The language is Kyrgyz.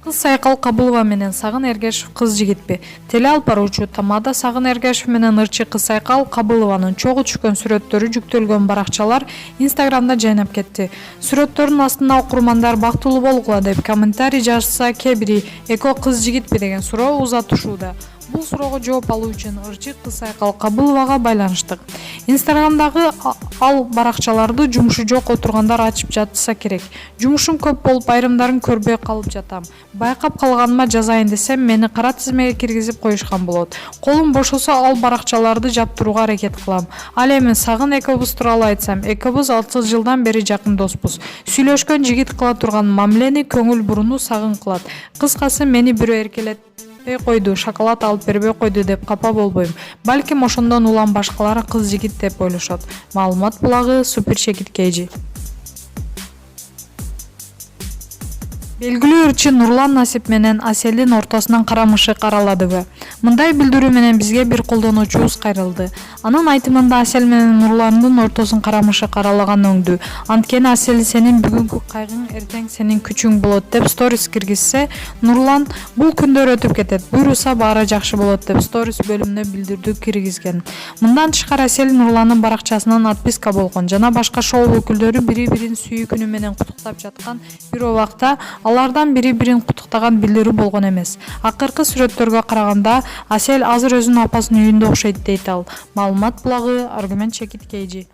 Кыз Сайкал Кабылова менен Сагын Эргешев кыз жигитпи? Теле алып баруучу Тамада Сагын Эргешев менен ырчы кыз Сайкал Кабылованын чогуу түшкөн сүрөттөрү жүктөлгөн баракчалар Инстаграмда жайнап кетти. Сүрөттөрдүн астына окурмандар бактылуу болгула деп комментарий жазса, кээ бири эко кыз жигитпи деген суроо узатышууда. Бул суроого жооп алуу үчүн ырчы кыз Сайкал Кабыловага байланыштык. Инстаграмдагы ал баракчаларды жумушу жок отургандар ачып жатса керек. Жумушум көп болуп, айрымдарын көрбөй калып жатам. Байкап калганыма жазайын десем, мени кара тизмеге киргизип коюшкан болот. Колум бошосо ал баракчаларды жаптырууга аракет кылам. Ал эми Сагын экөөбүз тууралуу айтсам, экөөбүз 6 жылдан бери жакын доспуз. Сүйлөшкөн жигит кыла турган мамилени көңүл буруну Сагын кылат. Кыскасы, мени бирөө эркелетпей койду, шоколад алып бербей койду деп капа болбойм. Балким ошондон улам башкалары кыз жигит деп ойлошот. Маалымат булагы Супер Чекит KG. Белгилүү ырчы Нурлан Насип менен Аселдин ортосунан карамышык караладыбы? Мындай билдирүү менен бизге бир колдонуучубуз кайрылды. Анын айтымында Асел менен Нурландын ортосун карамышык каралаган өңдү. Анткени Асел сенин бүгүнкү кайгың эртең сенин күчүң болот деп сторис киргизсе, Нурлан бул күндөр өтүп кетет, буйруса баары жакшы болот деп сторис бөлүмүнө билдирүү киргизген. Мындан тышкары Асел Нурландын баракчасынан отписка болгон жана башка шоу өкүлдөрү бири-бирин сүйүү күнү менен куттуктап жаткан бир убакта алардан бири-бирин куттуктаган билдирүү болгон эмес. Акыркы сүрөттөргө караганда Асел азыр өзүнүн апасынын үйүндө окшойт дейт ал. Маалымат булагы Аргумент Чекит KG.